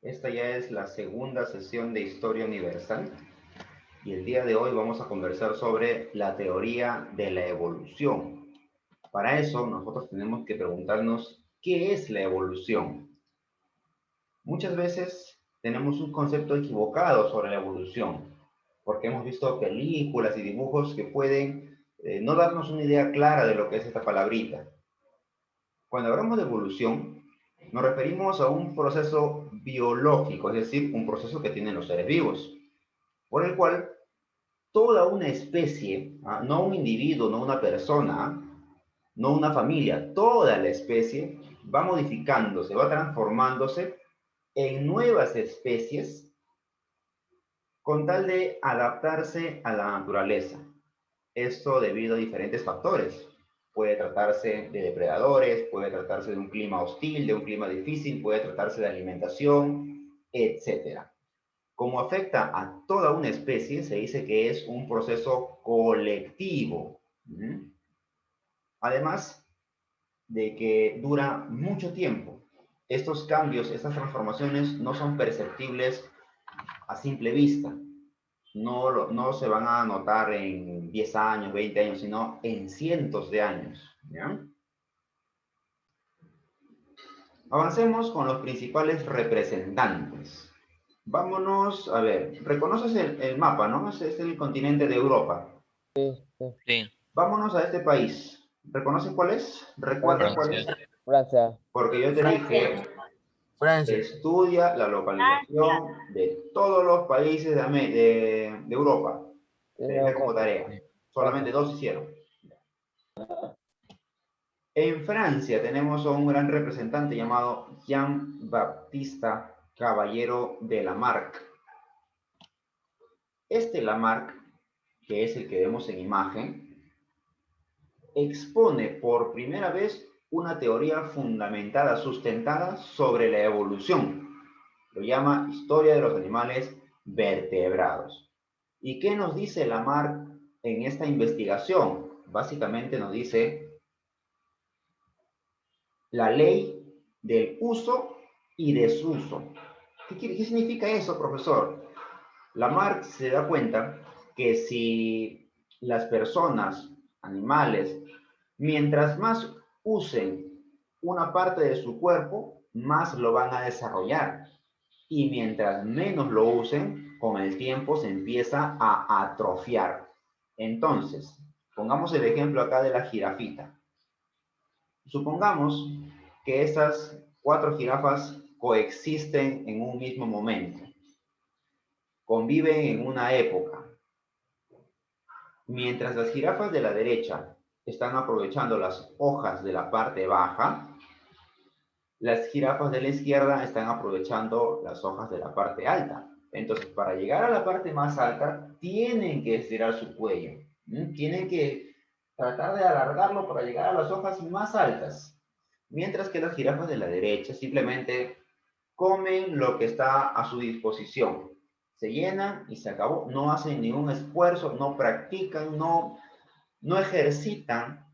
Esta ya es la segunda sesión de Historia Universal y el día de hoy vamos a conversar sobre la teoría de la evolución. Para eso nosotros tenemos que preguntarnos ¿qué es la evolución? Muchas veces tenemos un concepto equivocado sobre la evolución porque hemos visto películas y dibujos que pueden no darnos una idea clara de lo que es esta palabrita. Cuando hablamos de evolución, nos referimos a un proceso biológico, es decir, un proceso que tienen los seres vivos, por el cual toda una especie, no un individuo, no una persona, no una familia, toda la especie va modificándose, va transformándose en nuevas especies con tal de adaptarse a la naturaleza. Esto debido a diferentes factores. Puede tratarse de depredadores, puede tratarse de un clima hostil, de un clima difícil, puede tratarse de alimentación, etc. Como afecta a toda una especie, se dice que es un proceso colectivo. Además de que dura mucho tiempo. Estos cambios, estas transformaciones no son perceptibles a simple vista. No se van a notar en 10 años, 20 años, sino en cientos de años. ¿Ya? Avancemos con los principales representantes. Vámonos, a ver, reconoces el mapa, ¿no? Es el continente de Europa. Sí, sí. Sí, Vámonos a este país. ¿Reconoces cuál es? ¿Recuerdas cuál es? Francia. Francia. Porque yo te dije, Francia. estudia la localización de todos los países de Europa. Te dejé como tarea. Solamente dos hicieron. En Francia tenemos a un gran representante llamado Jean-Baptiste Caballero de Lamarck. Este Lamarck, que es el que vemos en imagen, expone por primera vez una teoría fundamentada, sustentada sobre la evolución. Lo llama Historia de los Animales Vertebrados. ¿Y qué nos dice Lamarck en esta investigación? Básicamente nos dice la ley del uso y desuso. ¿Qué significa eso, profesor? Lamarck se da cuenta que si las personas, animales, mientras más usen una parte de su cuerpo, más lo van a desarrollar. Y mientras menos lo usen, con el tiempo se empieza a atrofiar. Entonces, pongamos el ejemplo acá de la jirafita. Supongamos que estas 4 jirafas coexisten en un mismo momento, conviven en una época. Mientras las jirafas de la derecha están aprovechando las hojas de la parte baja, las jirafas de la izquierda están aprovechando las hojas de la parte alta. Entonces, para llegar a la parte más alta, tienen que estirar su cuello. Tienen que tratar de alargarlo para llegar a las hojas más altas. Mientras que las jirafas de la derecha simplemente comen lo que está a su disposición. Se llenan y se acabó. No hacen ningún esfuerzo, no practican, no ejercitan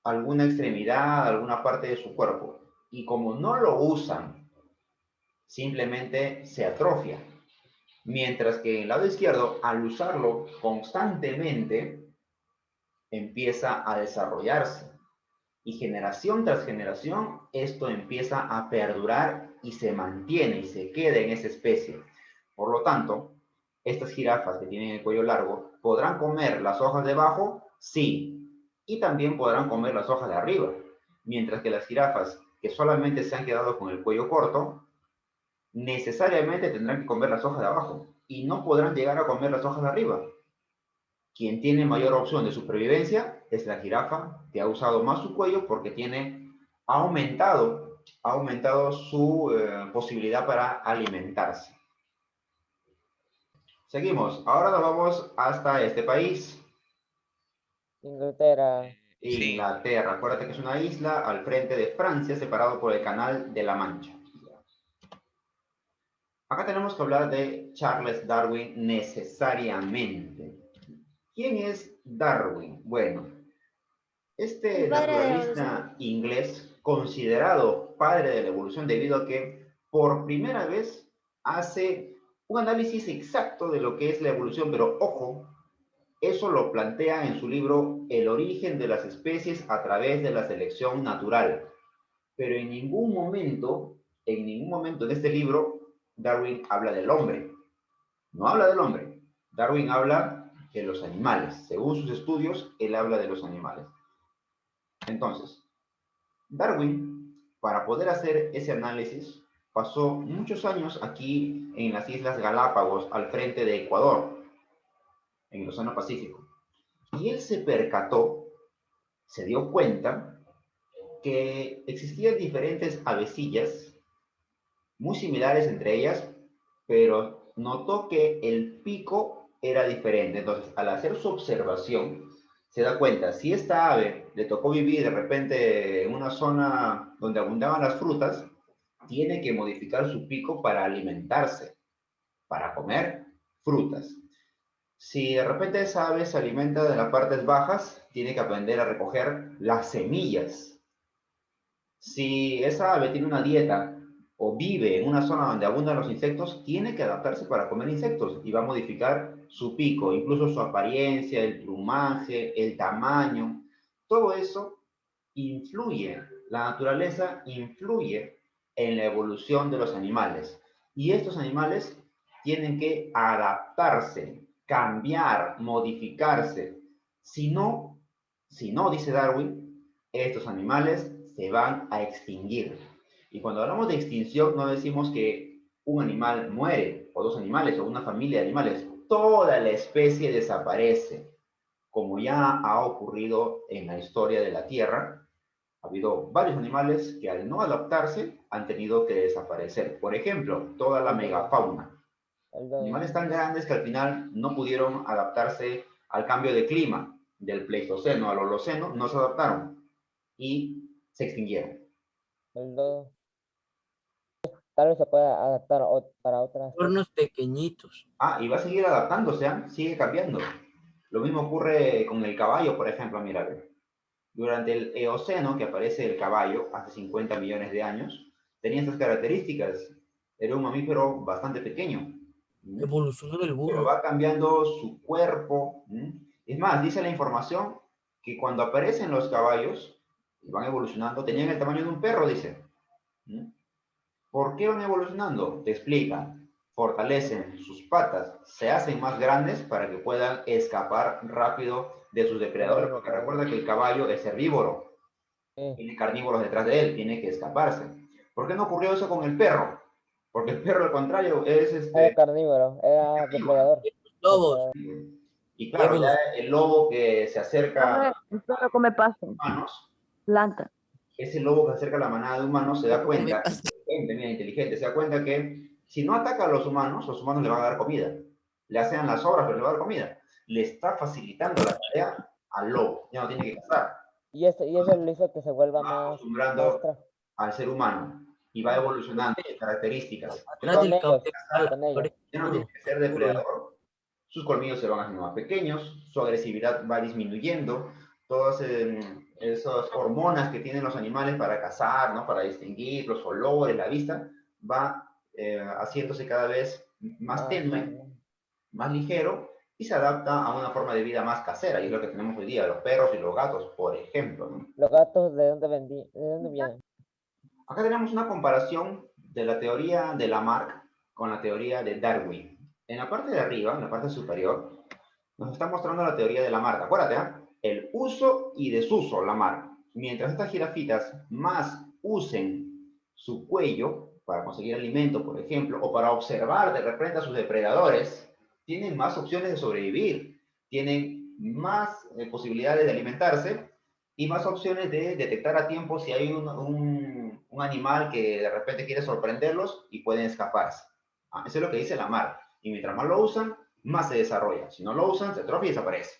alguna extremidad, alguna parte de su cuerpo. Y como no lo usan, simplemente se atrofia. Mientras que en el lado izquierdo, al usarlo constantemente, empieza a desarrollarse. Y generación tras generación, esto empieza a perdurar y se mantiene y se queda en esa especie. Por lo tanto, estas jirafas que tienen el cuello largo, ¿podrán comer las hojas de abajo? Sí. Y también podrán comer las hojas de arriba. Mientras que las jirafas que solamente se han quedado con el cuello corto, necesariamente tendrán que comer las hojas de abajo y no podrán llegar a comer las hojas de arriba. Quien tiene mayor opción de supervivencia es la jirafa que ha usado más su cuello porque ha aumentado su posibilidad para alimentarse. Seguimos. Ahora nos vamos hasta este país. Inglaterra. Sí, Inglaterra. Acuérdate que es una isla al frente de Francia, separado por el Canal de la Mancha. Acá tenemos que hablar de Charles Darwin necesariamente. ¿Quién es Darwin? Bueno, este El padre de la evolución. naturalista inglés, considerado padre de la evolución debido a que por primera vez hace un análisis exacto de lo que es la evolución, pero ojo, eso lo plantea en su libro El origen de las especies a través de la selección natural. Pero en ningún momento de este libro, Darwin habla del hombre. No habla del hombre. Darwin habla de los animales. Según sus estudios, él habla de los animales. Entonces, Darwin, para poder hacer ese análisis, pasó muchos años aquí en las Islas Galápagos, al frente de Ecuador, en el Océano Pacífico. Y él se percató, se dio cuenta, que existían diferentes avecillas, muy similares entre ellas, pero notó que el pico era diferente. Entonces, al hacer su observación, se da cuenta, si esta ave le tocó vivir de repente en una zona donde abundaban las frutas, tiene que modificar su pico para alimentarse, para comer frutas. Si de repente esa ave se alimenta de las partes bajas, tiene que aprender a recoger las semillas. Si esa ave tiene una dieta o vive en una zona donde abundan los insectos, tiene que adaptarse para comer insectos y va a modificar su pico, incluso su apariencia, el plumaje, el tamaño. Todo eso influye, la naturaleza influye en la evolución de los animales. Y estos animales tienen que adaptarse, cambiar, modificarse. Si no, dice Darwin, estos animales se van a extinguir. Y cuando hablamos de extinción, no decimos que un animal muere, o dos animales, o una familia de animales. Toda la especie desaparece, como ya ha ocurrido en la historia de la Tierra. Ha habido varios animales que al no adaptarse han tenido que desaparecer. Por ejemplo, toda la megafauna. Animales tan grandes que al final no pudieron adaptarse al cambio de clima del Pleistoceno al Holoceno, no se adaptaron y se extinguieron. Tal vez se pueda adaptar para otras. Hornos pequeñitos. Ah, y va a seguir adaptándose, ¿eh? Sigue cambiando. Lo mismo ocurre con el caballo, por ejemplo, mira, durante el Eoceno, que aparece el caballo hace 50 millones de años, tenía estas características. Era un mamífero bastante pequeño. Evolucionó del Pero burro. va cambiando su cuerpo. Es más, dice la información que cuando aparecen los caballos y van evolucionando, tenían el tamaño de un perro, dice. ¿Por qué van evolucionando? Te explican. Fortalecen sus patas, se hacen más grandes para que puedan escapar rápido de sus depredadores, porque recuerda que el caballo es herbívoro, tiene carnívoros detrás de él, tiene que escaparse. ¿Por qué no ocurrió eso con el perro? Porque el perro, al contrario, es Era carnívoro, era depredador. Lobos. Y claro, ya el lobo que se acerca El perro come pasto, a humanos, planta. ese lobo que se acerca a la manada de humanos se da cuenta, inteligente, se da cuenta que si no ataca a los humanos le van a dar comida. Le hacen las obras, pero le va a dar comida. Le está facilitando la tarea al lobo, ya no tiene que cazar. Y eso lo hizo que se vuelva más Acostumbrando al ser humano y va evolucionando sus características. Atrás del caballo. Ya no tiene que ser depredador. Sus colmillos se van haciendo más pequeños, su agresividad va disminuyendo, todas esas hormonas que tienen los animales para cazar, ¿no? Para distinguir los olores, la vista, va haciéndose cada vez más tenue, más ligero, y se adapta a una forma de vida más casera, y es lo que tenemos hoy día, los perros y los gatos, por ejemplo, ¿no? ¿Los gatos de dónde vienen? Acá tenemos una comparación de la teoría de Lamarck con la teoría de Darwin. En la parte de arriba, en la parte superior, nos está mostrando la teoría de Lamarck. Acuérdate, ¿eh? El uso y desuso, Lamarck. Mientras estas jirafitas más usen su cuello para conseguir alimento, por ejemplo, o para observar de repente a sus depredadores, tienen más opciones de sobrevivir, tienen más posibilidades de alimentarse y más opciones de detectar a tiempo si hay un animal que de repente quiere sorprenderlos y pueden escaparse. Eso es lo que dice Lamarck. Y mientras más lo usan, más se desarrolla. Si no lo usan, se atrofia y desaparece.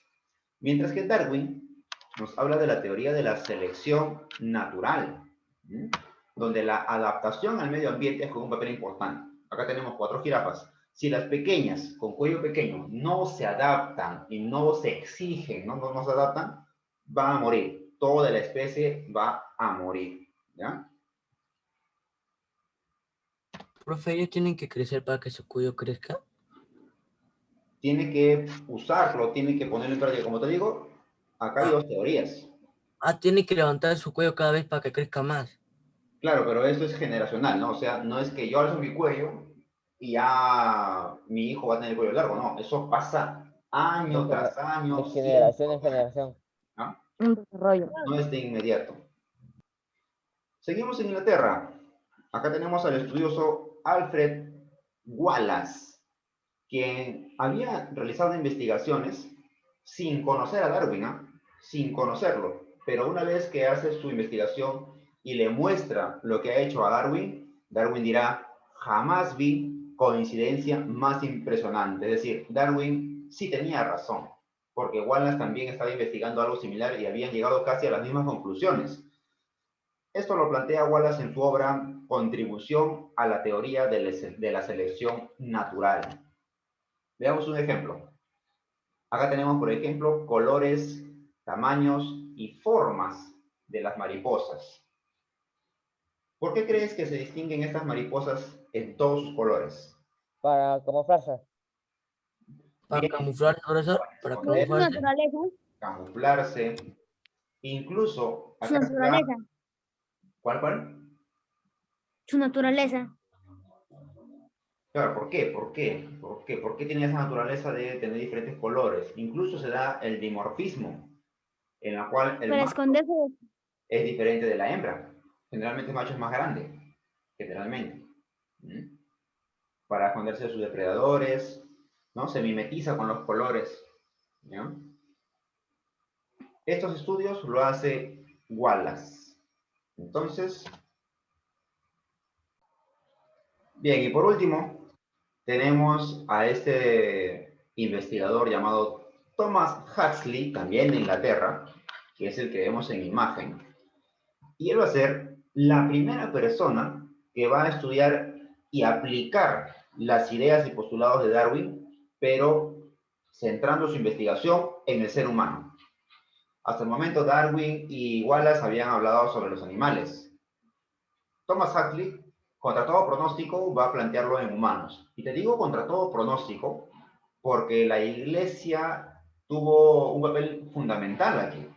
Mientras que Darwin nos habla de la teoría de la selección natural, donde la adaptación al medio ambiente juega un papel importante. Acá tenemos 4 jirafas. Si las pequeñas, con cuello pequeño, no se adaptan y no se exigen, no se adaptan, van a morir. Toda la especie va a morir, ¿ya? Profe, ellos tienen que crecer para que su cuello crezca. Tiene que usarlo, tiene que ponerlo en práctica. Como te digo, acá hay dos teorías. Tiene que levantar su cuello cada vez para que crezca más. Claro, pero esto es generacional, ¿no? O sea, no es que yo alzo mi cuello y ya mi hijo va a tener el cuello largo, no. Eso pasa año tras año, De generación en generación. ¿no? Un desarrollo. No es de inmediato. Seguimos en Inglaterra. Acá tenemos al estudioso Alfred Wallace, quien había realizado investigaciones sin conocer a Darwin, ¿ah? Sin conocerlo. Pero una vez que hace su investigación y le muestra lo que ha hecho a Darwin, Darwin dirá, jamás vi coincidencia más impresionante. Es decir, Darwin sí tenía razón, porque Wallace también estaba investigando algo similar y habían llegado casi a las mismas conclusiones. Esto lo plantea Wallace en su obra Contribución a la teoría de la selección natural. Veamos un ejemplo. Acá tenemos, por ejemplo, colores, tamaños y formas de las mariposas. ¿Por qué crees que se distinguen estas mariposas en todos sus colores? Para camuflarse. Para Bien, camuflar, profesor, para esconder, Su camuflarse. naturaleza, camuflarse, incluso su acá se da... naturaleza, ¿Cuál? su naturaleza. Claro, ¿por qué? ¿Por qué? ¿Por qué? ¿Por qué tiene esa naturaleza de tener diferentes colores? Incluso se da el dimorfismo, en la cual el Para macho esconderse, es diferente de la hembra. Generalmente el macho es más grande, generalmente. ¿Mm? Para esconderse de sus depredadores, ¿no? Se mimetiza con los colores, ¿no? Estos estudios lo hace Wallace. Entonces, bien, y por último, tenemos a este investigador llamado Thomas Huxley, también de Inglaterra, que es el que vemos en imagen. Y él va a ser la primera persona que va a estudiar y aplicar las ideas y postulados de Darwin, pero centrando su investigación en el ser humano. Hasta el momento Darwin y Wallace habían hablado sobre los animales. Thomas Huxley, contra todo pronóstico, va a plantearlo en humanos. Y te digo contra todo pronóstico porque la Iglesia tuvo un papel fundamental aquí.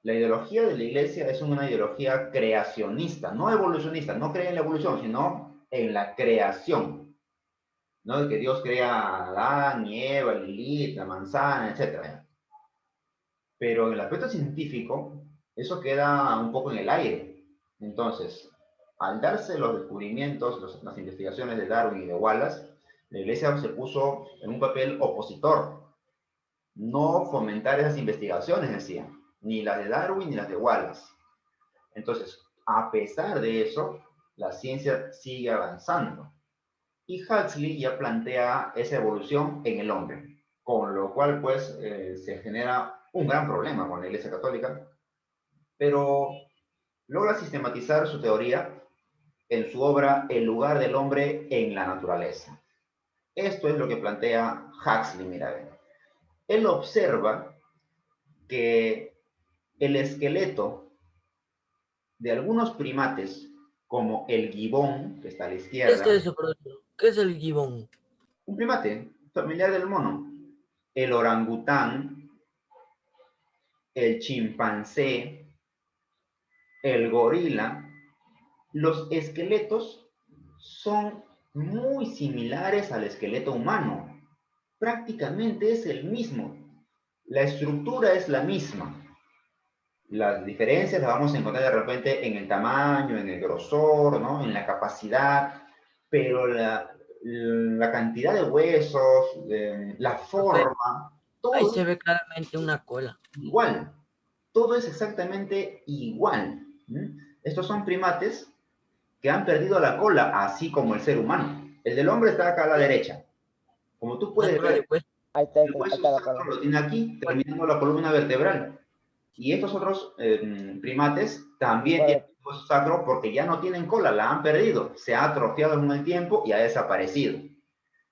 La ideología de la Iglesia es una ideología creacionista, no evolucionista, no cree en la evolución, sino en la creación. ¿No? De que Dios crea a Adán, y Eva, Lilith, la manzana, etc. Pero en el aspecto científico, eso queda un poco en el aire. Entonces, al darse los descubrimientos, las investigaciones de Darwin y de Wallace, la Iglesia se puso en un papel opositor. No fomentar esas investigaciones, decía, ni las de Darwin ni las de Wallace. Entonces, a pesar de eso, la ciencia sigue avanzando. Y Huxley ya plantea esa evolución en el hombre, con lo cual pues se genera un gran problema con la Iglesia Católica, pero logra sistematizar su teoría en su obra El lugar del hombre en la naturaleza. Esto es lo que plantea Huxley, mira. Él observa que el esqueleto de algunos primates, como el gibón, que está a la ¿Qué es izquierda, eso, profesor? ¿Qué es el gibón? un primate familiar del mono, el orangután, el chimpancé, el gorila, los esqueletos son muy similares al esqueleto humano. Prácticamente es el mismo. La estructura es la misma. Las diferencias las vamos a encontrar de repente en el tamaño, en el grosor, ¿no? En la capacidad, pero la cantidad de huesos, la Profe, forma, ahí todo se ve claramente una cola. es igual. Todo es exactamente igual. Estos son primates que han perdido la cola, así como el ser humano. El del hombre está acá a la derecha. Como tú Una puedes cola de ver, hueso. Ahí está, el hueso la sacro cola. lo tiene aquí, terminando la columna vertebral. Y estos otros primates también tienen el hueso sacro porque ya no tienen cola, la han perdido. Se ha atrofiado en el tiempo y ha desaparecido.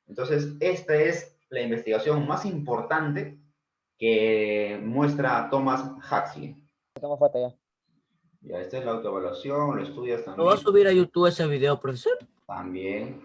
Entonces, esta es la investigación más importante que muestra Thomas Huxley. Toma foto ya. Ya, esta es la autoevaluación, lo estudias ¿Lo va a también. subir a YouTube ese video, profesor? También.